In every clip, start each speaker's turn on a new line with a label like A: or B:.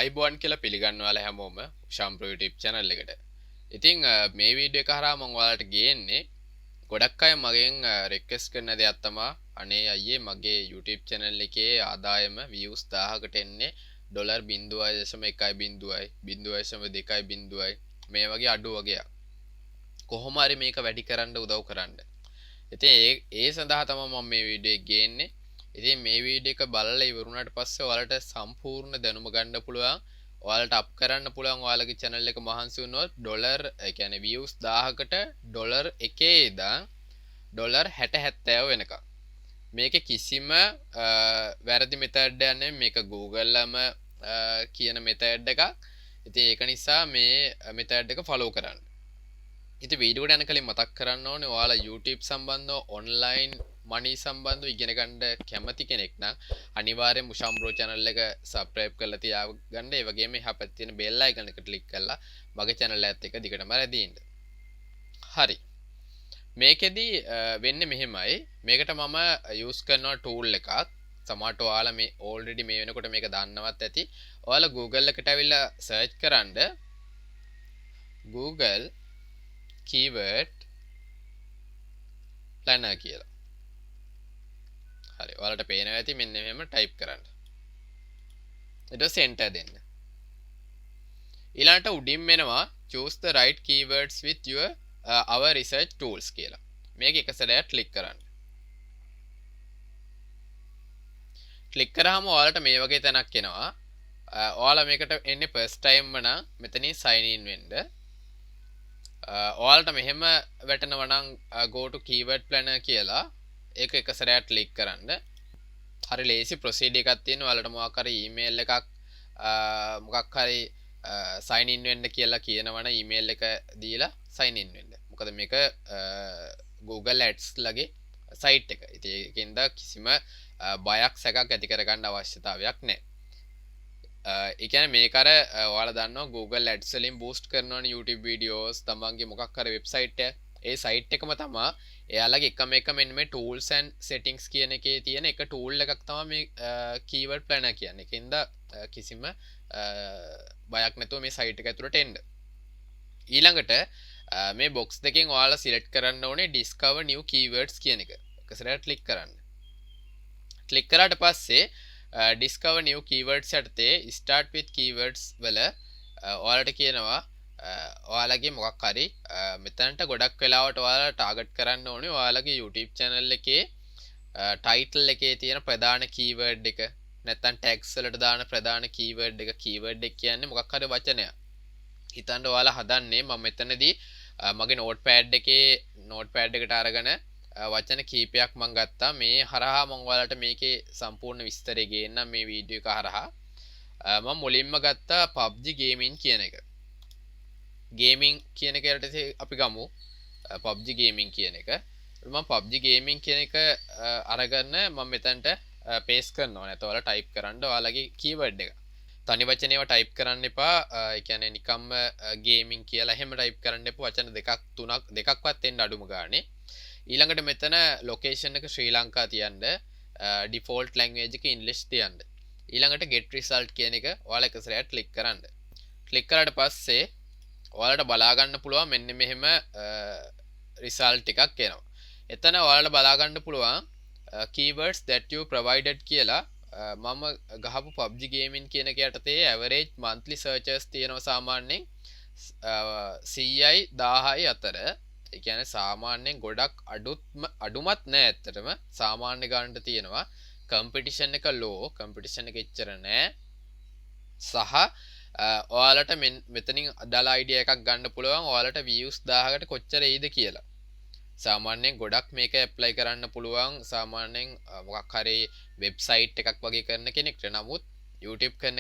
A: අයිබෝන් කියලා පිළිගන්නවාලා හැමෝම ශාම්ප්‍රෝ YouTube channel එකට. ඉතින් මේ වීඩියෝ එක හරහා මම ඔයාලට ගේන්නේ ගොඩක් අය මගෙන් රික්වෙස්ට් කරන දෙයක් තමයි අනේ අයියේ මගේ YouTube channel එකේ ආදායම views 1000කට එන්නේ $0.1.0යි 0.2.0යි මේ වගේ අඩු වගේක්. කොහොම හරි මේක වැඩි කරන්න උදව් කරන්න. ඉතින් ඒ සඳහා තමයි මම මේ වීඩියෝ එක ගේන්නේ. ඉතින් මේ වීඩියෝ එක බලලා ඉවරුණාට පස්සේ ඔයාලට සම්පූර්ණ දැනුම ගන්න පුළුවන්. ඔයාලට අප් කරන්න පුළුවන් ඔයාලගේ channel එක මහන්සි වුණොත් ඩොලර් ඒ කියන්නේ views 1000කට ඩොලර් 1 ඉඳන් ඩොලර් 60 70 වෙනකම්. මේකේ කිසිම වැරදි මෙතඩ් එකක් නෙමෙයි. මේක Google-ලම කියන මෙතඩ් එකක්. ඉතින් ඒක නිසා මේ මෙතඩ් එක follow කරන්න. ඉතින් වීඩියෝට යන කලින් මතක් කරන්න ඕනේ ඔයාලා YouTube සම්බන්ධව online money සම්බන්ධව ඉගෙන ගන්න කැමති කෙනෙක් නම් අනිවාර්යෙන් මුෂාම්බ්‍රෝ channel එක subscribe කරලා තියාගන්න. ඒ වගේම එහා පැත්තේ තියෙන bell icon එක click කරලා මගේ channel එකත් එක්ක දිගටම රැඳී ඉන්න. හරි. මේකෙදි වෙන්නේ මෙහෙමයි. මේකට මම use කරන tool එකක්. සමහරට ඔයාලා මේ already මේ වෙනකොට මේක දන්නවත් ඇති. ඔයාලා Google එකට ඇවිල්ලා search කරන්න Google keyword planner කියලා. හරි. ඔයාලට පේනවා ඇති මෙන්න මෙහෙම type කරන්න. ඊට පස්සේ enter දෙන්න. ඊළඟට උඩින් එනවා choose the right keywords with your our research tools කියලා. මේක එක සැරයක් click කරන්න. click කරාම ඔයාලට මේ වගේ තැනක් එනවා. ඔයාලා මේකට එන්නේ first time නම් මෙතනින් sign in වෙන්න. ඔයාලට මෙහෙම වැටෙනවා නම් go to keyword planner කියලා ඒක එක සැරයක් ක්ලික් කරන්න. හරි ලේසි ප්‍රොසීඩ් එකක් තියෙනවා. ඔයාලට මොකක් හරි ඊමේල් එකක් මොකක් හරි sign in වෙන්න කියලා කියනවනම් ඊමේල් එක දීලා sign in වෙන්න. මොකද මේක Google Ads ලගේ site එක. ඉතින් ඒකෙන්ද කිසිම බයක් සැකක් ඇති කරගන්න අවශ්‍යතාවයක් නැහැ. ඒ කියන්නේ මේක අර ඔයාලා දන්නවා Google Ads වලින් boost කරනවනේ YouTube videos තමන්ගේ මොකක් හරි website එක. ඒ site එකම තමයි එයාලගේ එකම එක මෙන්න මේ tools and settings කියන එකේ තියෙන එක tool එකක් තමයි මේ keyword planner කියන්නේ. ඒකෙන්ද කිසිම බයක් නැතුව මේ site එක ඇතුළට එන්න. ඊළඟට මේ box දෙකෙන් ඔයාලා select කරන්න ඕනේ discover new keywords කියන එක. එක සැරයක් click කරන්න. click කරාට පස්සේ discover new keywords යටතේ start with keywords වල ඔයාලට කියනවා ඔයාලගේ මොකක් හරි මෙතනට ගොඩක් වෙලාවට ඔයාලා ටාගට් කරන්න ඕනේ ඔයාලගේ YouTube channel එකේ title එකේ තියෙන ප්‍රධාන keyword එක නැත්නම් tags වලට දාන ප්‍රධාන keyword එක. keyword එක කියන්නේ මොකක් හරි වචනයක්. හිතන්න ඔයාලා හදන්නේ මම මෙතනදී මගේ notepad එකට අරගෙන වචන කීපයක් මම ගත්තා. මේ හරහා මම ඔයාලට මේකේ සම්පූර්ණ විස්තරය ගේන්නම් මේ වීඩියෝ එක හරහා. මම මුලින්ම ගත්තා PUBG gaming කියන එක. gaming කියන එක යටතේ අපි ගමු PUBG gaming කියන එක. මම PUBG gaming කියන එක අරගෙන මම මෙතනට paste කරනවා. නැත්නම් ඔයාලා type කරන්න ඔයාලගේ keyword එක. තනි වචනේව type කරන්න එපා. ඒ කියන්නේ නිකම්ම gaming කියලා එහෙම type කරන්න එපා. වචන දෙකක්වත් එන්න අඩුම ගානේ. ඊළඟට මෙතන location එක ශ්‍රී ලංකා තියන්න. default language එක English තියන්න. ඊළඟට get result කියන එක ඔයාලා එක සැරයක් click කරන්න. click කරාට පස්සේ ඔයාලට බලා ගන්න පුළුවන් මෙන්න මෙහෙම result එකක් එනවා. එතන ඔයාලට බලා ගන්න පුළුවන් keywords that you provided කියලා මම ගහපු PUBG gaming කියන එක යටතේ average monthly searches තියෙනවා සාමාන්‍යයෙන් 100යි 1000යි අතර. ඒ කියන්නේ සාමාන්‍යයෙන් ගොඩක් අඩුමත් නෑ ඇත්තටම. සාමාන්‍ය ගන්නට තියෙනවා. competition එක low, competition එක එච්චර නෑ. සහ ඔයාලට මෙතනින් අදාළ idea එකක් ගන්න පුළුවන් ඔයාලට views 1000කට කොච්චර එයිද කියලා. සාමාන්‍යයෙන් ගොඩක් මේක apply කරන්න පුළුවන් සාමාන්‍යයෙන් මොකක් හරි website එකක් වගේ කරන කෙනෙක්ට. නමුත් YouTube කරන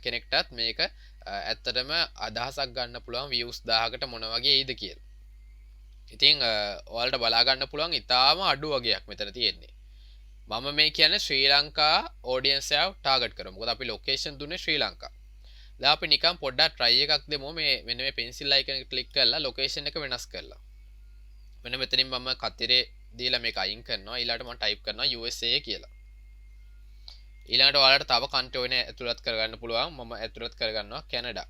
A: කෙනෙක්ටත් මේක ඇත්තටම අදහසක් ගන්න පුළුවන් views 1000කට මොන වගේ එයිද කියලා. ඉතින් ඔයාලට බලා ගන්න පුළුවන් ඉතාලම අඩු වගේක් මෙතන තියෙන්නේ. මම මේ කියන්නේ ශ්‍රී ලංකා audience එකව target කරමු. මොකද අපි location දුන්නේ ශ්‍රී ලංකා. දැන් අපි නිකන් පොඩ්ඩක් try එකක් දෙමු. මෙන්න මේ pencil icon එක click කරලා location එක වෙනස් කරලා. මෙන්න මෙතනින් මම කතරේ දීලා මේක අයින් කරනවා. ඊළඟට මම type කරනවා USA කියලා. ඊළඟට ඔයාලට තව කන්ට්‍රි වෙන ඇතුළත් කරගන්න පුළුවන්. මම ඇතුළත් කරගන්නවා කැනඩා.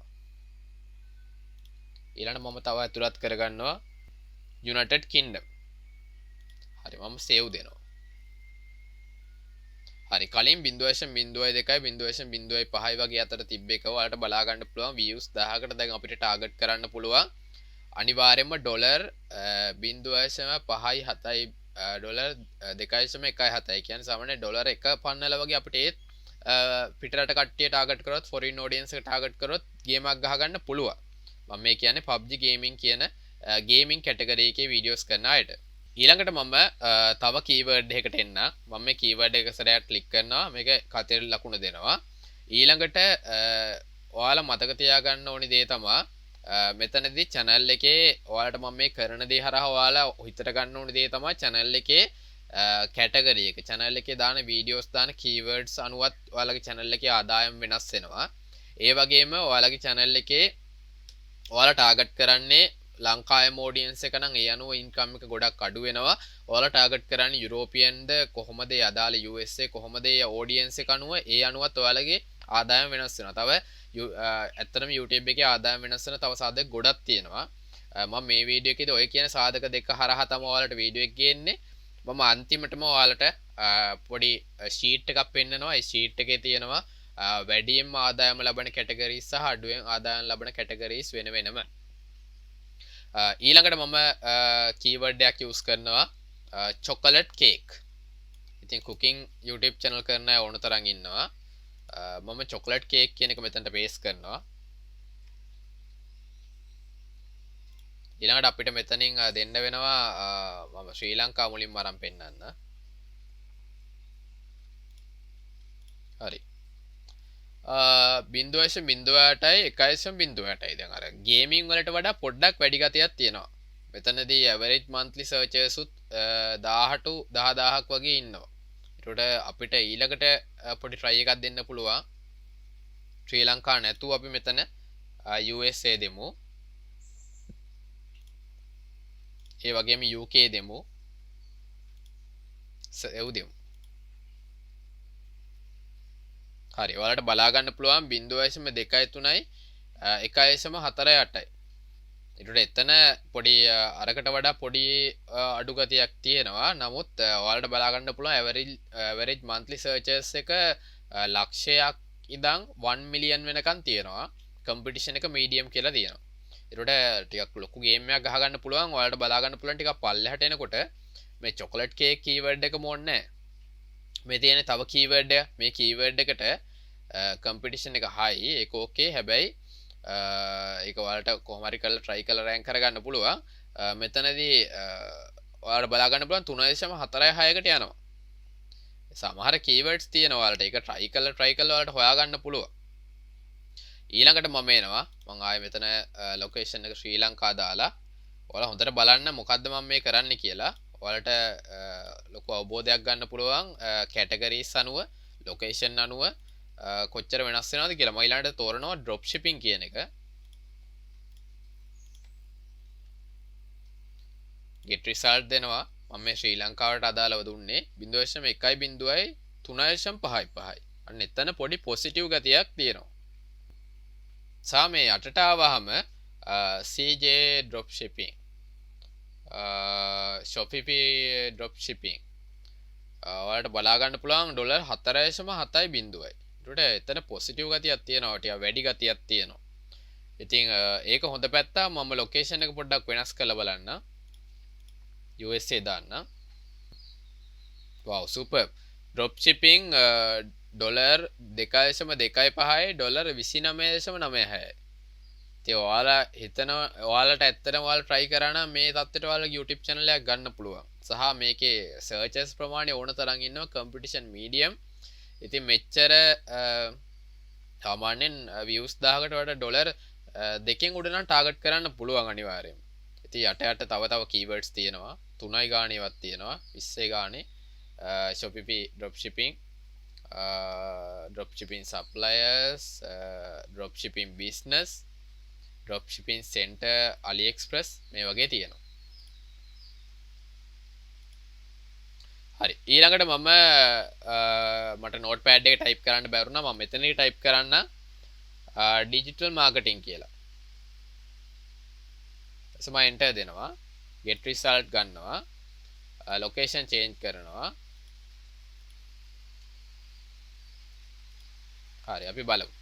A: ඊළඟට මම තව ඇතුළත් කරගන්නවා යුනයිටඩ් කින්ඩම්. හරි මම සේව් දෙනවා. හරි කලින් 0.02 0.05 වගේ අතර තිබ්බ එක ඔයාලට බලා ගන්න පුළුවන් views 1000කට දැන් අපිට ටාගට් කරන්න පුළුවන්. අනිවාර්යයෙන්ම ඩොලර් 0.577 ඩොලර් 2.17 කියන්නේ සාමාන්‍ය ඩොලර් 1 පන්නල වගේ අපිට ඒත් පිටරට කට්ටිය ටාගට් කරොත් ෆොරින් ඔඩියන්ස් එක ටාගට් කරොත් ගේමක් ගහගන්න පුළුවන්. මම මේ කියන්නේ PUBG ගේමින් කියන ගේමින් කැටගරි එකේ වීඩියෝස් කරන අයට. ඊළඟට මම තව කීවර්ඩ් එකකට එන්න. මම මේ කීවර්ඩ් එක සරයට ක්ලික් කරනවා. මේක කතර ලකුණ දෙනවා. ඊළඟට ඔයාලා මතක තියාගන්න ඕනි දේ තමයි මෙතනදී channel එකේ ඔයාලට මම මේ කරන දේ හරහා ඔයාලා හිතට ගන්න ඕනි දේ තමයි channel එකේ කැටගරි එක. channel එකේ දාන වීඩියෝස් දාන keywords අනුවත් ඔයාලගේ channel එකේ ආදායම වෙනස් වෙනවා. ඒ වගේම ඔයාලගේ channel එකේ ඔයාලා ටාගට් කරන්නේ ලංකාවේ ඔඩියන්ස් එක නම් ඒ අනුව ඉන්කම් එක ගොඩක් අඩු වෙනවා. ඔයාලා ටාගට් කරන්නේ යුරෝපියන්ද කොහොමද ඒ අදාළ USA කොහොමද ඒ ඔඩියන්ස් එක අනුව ඒ අනුවත් ඔයාලගේ ආදායම වෙනස් වෙනවා. තව ඇත්තටම YouTube එකේ ආදායම වෙනස් වෙන තව සාධක ගොඩක් තියෙනවා. මම මේ වීඩියෝ එකේදී ඔය කියන සාධක දෙක හරහා තමයි ඔයාලට වීඩියෝ එක ගේන්නේ. මම අන්තිමටම ඔයාලට පොඩි ෂීට් එකක් පෙන්නනවා. ඒ ෂීට් එකේ තියෙනවා වැඩියෙන් ආදායම ලබන කැටගරීස් සහ අඩුවෙන් ආදායම ලබන කැටගරීස් වෙන වෙනම. ඊළඟට මම කීවර්ඩ් එකක් යූස් කරනවා චොකලට් කේක්. ඉතින් කුකින් YouTube channel කරන අය ඕන තරම් ඉන්නවා. මම චොකලට් කේක් කියන එක මෙතනට පේස්ට් කරනවා. ඊළඟට අපිට මෙතනින් දෙන්න වෙනවා මම ශ්‍රී ලංකාව මුලින්ම අරන් පෙන්නන්න. හරි. 0.08යි 1.08යි දැන් අර ගේමින් වලට වඩා පොඩ්ඩක් වැඩි ගතියක් තියෙනවා. මෙතනදී ඇවරේජ් මන්ත්ලි සර්චර්ස් උත් 1000ට 10000ක් වගේ ඉන්නවා. ඒකට අපිට ඊළඟට පොඩි try එකක් දෙන්න පුළුවන්. ශ්‍රී ලංකාව නැතුව අපි මෙතන USA දෙමු. ඒ වගේම UK දෙමු. සෙව් දෙමු. හරි ඔයාලට බලා ගන්න පුළුවන් 0.23යි 1.48යි. ඒකට එතන පොඩි අරකට වඩා පොඩි අඩු ගතියක් තියෙනවා. නමුත් ඔයාලට බලා ගන්න පුළුවන් ඇවරේජ් monthly searches එක ලක්ෂයක් ඉඳන් 1 මිලියන් වෙනකන් තියෙනවා. කම්පිටිෂන් එක මීඩියම් කියලා තියෙනවා. ඒකට ටිකක් ලොකු ගේම් එකක් ගහ ගන්න පුළුවන්. ඔයාලට බලා ගන්න පුළුවන් ටිකක් පල්ලෙහාට එනකොට මේ chocolate cake keyword එක මොන්නේ නැහැ. මේ තියෙන තව කීවර්ඩ් එක මේ කීවර්ඩ් එකට කම්පිටිෂන් එක හයි ඒක ඕකේ. හැබැයි ඒක ඔයාලට කොහොම හරි කරලා try කරලා rank කරගන්න පුළුවන්. මෙතනදී ඔයාලට බලා ගන්න පුළුවන් 3.46කට යනවා. සමහර කීවර්ඩ්ස් තියෙනවා ඔයාලට ඒක try කරලා ඔයාලට හොයාගන්න පුළුවන්. ඊළඟට මම එනවා මම ආයේ මෙතන ලොකේෂන් එක ශ්‍රී ලංකා දාලා ඔයාලා හොඳට බලන්න මොකද්ද මම මේ කරන්නේ කියලා. ඔයාලට ලොකු අවබෝධයක් ගන්න පුළුවන් කැටගරීස් අනුව ලොකේෂන් අනුව කොච්චර වෙනස් වෙනවද කියලා. මම ඊළඟට තෝරනවා ඩ්‍රොප් shipping කියන එක. get result දෙනවා. මම මේ ශ්‍රී ලංකාවට අදාළව දුන්නේ 0.1.3.55. අන්න එතන පොඩි පොසිටිව් ගතියක් තියෙනවා. සා මේ යටට ආවහම CJ drop shipping Shopify drop shipping ඔයාලට බලා ගන්න පුළුවන් ඩොලර් 4.7.0යි. ඒකට එතන පොසිටිව් ගතියක් තියෙනවා. ටික වැඩි ගතියක් තියෙනවා. ඉතින් ඒක හොඳ පැත්ත. මම ලොකේෂන් එක පොඩ්ඩක් වෙනස් කරලා බලන්න. USA දාන්න. wow super drop shipping dollar 2.25යි ඩොලර් 29.96යි. ඉතින් ඔයාලා හිතනවා ඔයාලට ඇත්තටම ඔයාලා try කරා නම් මේ තත්ත්වයට ඔයාලගේ YouTube channel එකක් ගන්න පුළුවන්. සහ මේකේ searches ප්‍රමාණය ඕන තරම් ඉන්නවා competition medium. ඉතින් මෙච්චර සාමාන්‍යයෙන් views 1000කට වඩා ඩොලර් දෙකෙන් උඩ නම් target කරන්න පුළුවන් අනිවාර්යයෙන්. ඉතින් යට තව keywords තියෙනවා. 3යි ගාණේවත් තියෙනවා. 20 ගාණේ Shopify dropshipping dropshipping suppliers dropshipping business dropshipping center AliExpress මේ වගේ තියෙනවා. හරි ඊළඟට මම මට නෝට්පෑඩ් එක ටයිප් කරන්න බැරුණා මම මෙතන ටයිප් කරන්න ඩිජිටල් මාකටිං කියලා එසම එන්ටර් දෙනවා get result ගන්නවා location change කරනවා හරි අපි බලමු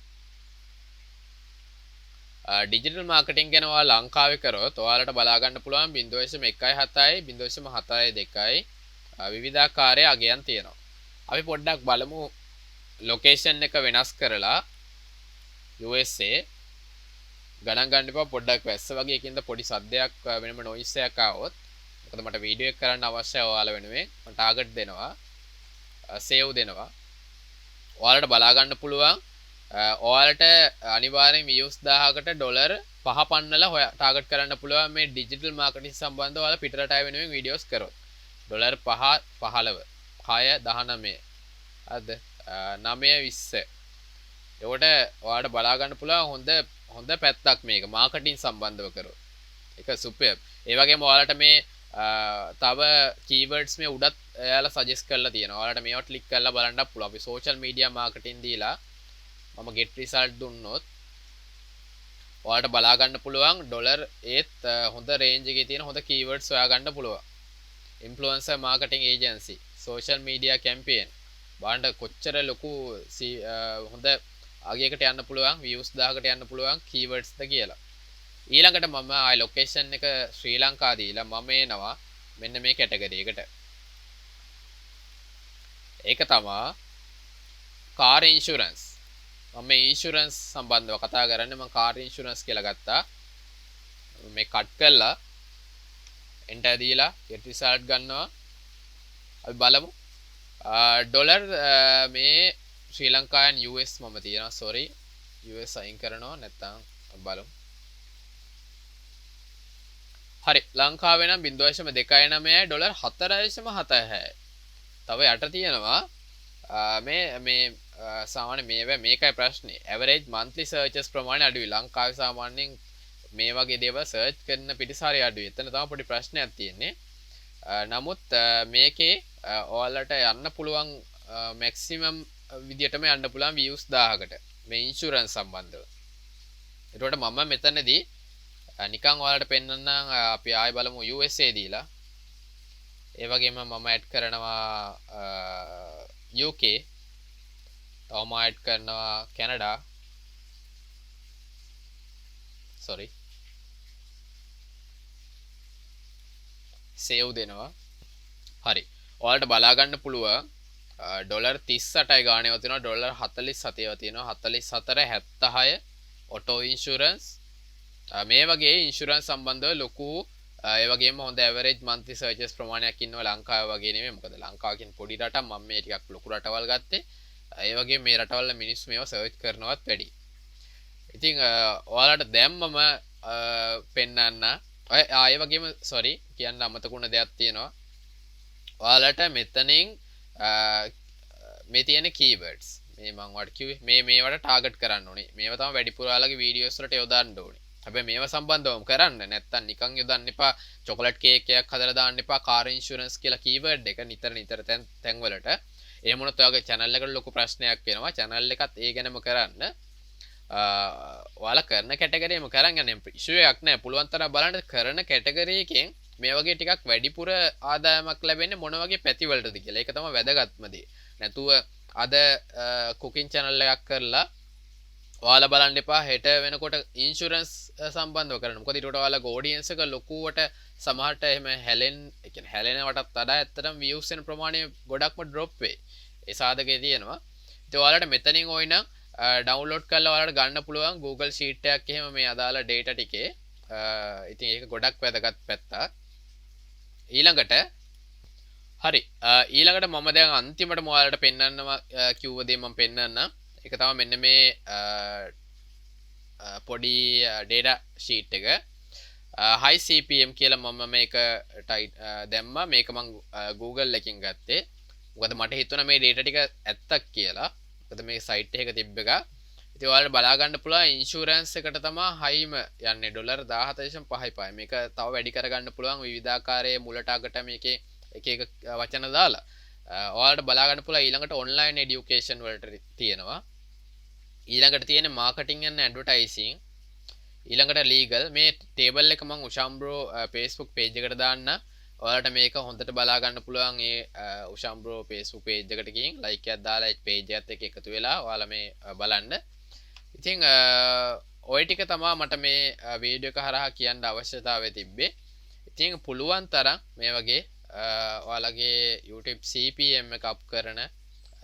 A: ඩිජිටල් මාකටිං ගැන ඔයාලා ලංකාවේ කරොත් ඔයාලට බලා ගන්න පුළුවන් 0.17යි 0.72යි විවිධාකාරයේ අගයන් තියෙනවා. අපි පොඩ්ඩක් බලමු ලොකේෂන් එක වෙනස් කරලා USA ගණන් ගන්න එපා පොඩ්ඩක් වැස්ස වගේ එකින්ද පොඩි සද්දයක් වෙනම නොයිස් එකක් ආවොත් මොකද මට වීඩියෝ එක කරන්න අවශ්‍යයි ඔයාලා වෙනුවෙන් මම ටාගට් දෙනවා සේව් දෙනවා ඔයාලට බලා ගන්න පුළුවන් ඔයාලට අනිවාර්යෙන් views 1000කට ඩොලර් 5 පන්නලා ටාගට් කරන්න පුළුවන් මේ ඩිජිටල් මාකටිං සම්බන්ධව ඔයාලා පිටරට අය වෙනුවෙන් වීඩියෝස් කරොත් ඩොලර් 5 15 6 19 හරිද 9 20 ඒකට ඔයාලට බලා ගන්න පුළුවන් හොඳ පැත්තක් මේක මාකටිං සම්බන්ධව කරොත් ඒක සුපර් ඒ වගේම ඔයාලට මේ තව කීවර්ඩ්ස් මේ උඩත් එයාලා සජෙස්ට් කරලා තියෙනවා ඔයාලට මේවට ක්ලික් කරලා බලන්න පුළුවන් අපි සෝෂල් මීඩියා මාකටිං දීලා මම get result දුන්නොත් ඔයාලට බලා ගන්න පුළුවන් ඩොලර් ඒත් හොඳ රේන්ජ් එකේ තියෙන හොඳ කීවර්ඩ්ස් හොයා ගන්න පුළුවන් influencer marketing agency social media campaign බලන්න කොච්චර ලොකු හොඳ අගයකට යන්න පුළුවන් views 1000කට යන්න පුළුවන් keywords ද කියලා ඊළඟට මම ආයි location එක ශ්‍රී ලංකා දීලා මම එනවා මෙන්න මේ කැටගරි එකට ඒක තමයි car insurance මම මේ ඉන්ෂුරන්ස් සම්බන්ධව කතා කරන්නේ මම කාර් ඉන්ෂුරන්ස් කියලා ගත්තා මේ කට් කරලා එන්ටර් දීලා get result ගන්නවා අපි බලමු ඩොලර් මේ ශ්‍රී ලංකාවෙන් US මම තියනවා sorry US අයින් කරනවා නැත්නම් බලමු හරි ලංකාවේ නම් 0.29 ඩොලර් 4.76 තව යට තියෙනවා මේ සාමාන්‍ය මේකයි ප්‍රශ්නේ average monthly searches ප්‍රමාණය අඩුයි ලංකාවේ සාමාන්‍යයෙන් මේ වගේ දේවල් සර්ච් කරන පිටිසාරය අඩුයි එතන තමයි පොඩි ප්‍රශ්නයක් තියෙන්නේ නමුත් මේකේ ඔයාලට යන්න පුළුවන් maximum විදියටම යන්න පුළුවන් views 1000කට මේ ඉන්ෂුරන්ස් සම්බන්ධව ඒකට මම මෙතනදී නිකන් ඔයාලට පෙන්නන්නම් අපි ආයෙ බලමු USA දීලා ඒ වගේම මම ඇඩ් කරනවා UK තවම ඇඩ් කරනවා කැනඩා sorry සේව් දෙනවා හරි ඔයාලට බලා ගන්න පුළුවන් ඩොලර් 38යි ගාණේව තියෙනවා ඩොලර් 47ව තියෙනවා 44 76 ඔටෝ ඉන්ෂුරන්ස් මේ වගේ ඉන්ෂුරන්ස් සම්බන්ධව ලොකු ඒ වගේම හොඳ ඇවරේජ් monthly searches ප්‍රමාණයක් ඉන්නවා ලංකාව වගේ නෙමෙයි මොකද ලංකාව කියන පොඩි රටක් මම මේ ටිකක් ලොකු රටවල් ගත්තේ ඒ වගේ මේ රටවල මිනිස්සු මේවා සර්ච් කරනවත් වැඩි ඉතින් ඔයාලට දැන් මම පෙන්නන්න ඒ වගේම sorry කියන්න අමතකුණ දෙයක් තියෙනවා ඔයාලට මෙතනින් මේ තියෙන keywords මේ මම වට කිව්වේ මේවට ටාගට් කරන්න ඕනේ මේවා තමයි වැඩිපුර ඔයාලගේ වීඩියෝස් වලට යොදන්න ඕනේ හැබැයි මේවා සම්බන්ධවම කරන්න නැත්තම් නිකන් යොදන්න එපා චොකලට් කේක් එකක් හදලා දාන්න එපා කාර් ඉන්ෂුරන්ස් කියලා කීවර්ඩ් එක නිතර තැන් වලට එහෙම වුණොත් ඔයාගේ channel එකට ලොකු ප්‍රශ්නයක් වෙනවා channel එකත් ඒ ගැනම කරන්න ඔයාලා කරන කැටගරියම කරන් යන්න ඉෂුව එකක් නැහැ පුළුවන් තරම් බලන්න කරන කැටගරි එකෙන් මේ වගේ ටිකක් වැඩිපුර ආදායමක් ලැබෙන්නේ මොන වගේ පැති වලටද කියලා ඒක තමයි වැදගත්ම දේ නැතුව අද කුකින් channel එකක් කරලා ඔයාලා බලන්න එපා හෙට වෙනකොට ඉන්ෂුරන්ස් සම්බන්ධව කරන්න. මොකද ඊට ඔයාලගේ ඔඩියන්ස් එක ලොකුවට සමහරට එහෙම හැලෙනවටත් වඩා ඇත්තටම views වෙන ප්‍රමාණය ගොඩක්ම drop වෙයි. ඒ සාධකේ තියෙනවා. ඉතින් ඔයාලට මෙතනින් ඕන ඩවුන්ලෝඩ් කරලා ඔයාලට ගන්න පුළුවන් Google Sheet එකක් එහෙම මේ අදාළ data ටිකේ. ඉතින් ඒක ගොඩක් වැදගත් පැත්තක්. ඊළඟට හරි ඊළඟට මම දැන් අන්තිමටම ඔයාලට පෙන්වන්නම කිව්ව දේ මම පෙන්වන්නම්. ඒක තමයි මෙන්න මේ පොඩි data sheet එක high CPM කියලා මම මේක දැම්මා මේක මම Google එකකින් ගත්තේ මොකද මට හිතුණා මේ data ටික ඇත්තක් කියලා මොකද මේ site එක තිබ්බ එක ඉතින් ඔයාලට බලා ගන්න පුළුවන් ඉන්ෂුරන්ස් එකට තමයි හයිම යන්නේ ඩොලර් 17.5යි පයි මේක තව වැඩි කරගන්න පුළුවන් විවිධාකාරයේ මුලට අගට මේකේ එක එක වචන දාලා ඔයාලට බලා ගන්න පුළුවන් ඊළඟට ඔන්ලයින් এডুকেෂන් වලට තියෙනවා. ඊළඟට තියෙන මාකටිං and ඇඩ්වර්ටයිසිං. ඊළඟට ලීගල්. මේ ටේබල් එක මම උෂාම්බ්‍රෝ Facebook page එකට දාන්න. ඔයාලට මේක හොඳට බලා ගන්න පුළුවන් ඒ උෂාම්බ්‍රෝ Facebook page එකට ගිහින් like එකක් දාලා ඒ page එකත් එක්ක එකතු වෙලා ඔයාලා මේ බලන්න. ඉතින් ඔය ටික තමයි මට මේ වීඩියෝ එක හරහා කියන්න අවශ්‍යතාවය තිබ්බේ. ඉතින් පුළුවන් තරම් මේ වගේ ඔයාලගේ YouTube CPM එක අප් කරන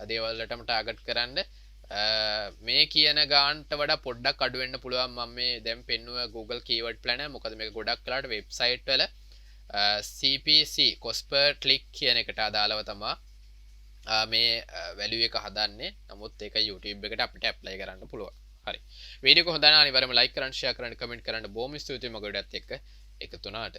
A: දේවල් වලටම ටාගට් කරන්න. මේ කියන ගානට වඩා පොඩ්ඩක් අඩු වෙන්න පුළුවන් මම මේ දැන් පෙන්නුව Google keyword planner. මොකද මේක ගොඩක් වෙලාට වෙබ්සයිට් වල CPC cost per click කියන එකට අදාළව තමයි මේ වැලියු එක හදන්නේ. නමුත් ඒක YouTube එකට අපිට ඇප්ලයි කරන්න පුළුවන්. හරි. වීඩියෝ එක හොඳ නම් අනිවාර්යයෙන්ම like කරන්න, share කරන්න, comment කරන්න. බොහොම ස්තුතියි මගේ වීඩියෝත් එක්ක එකතු වුණාට.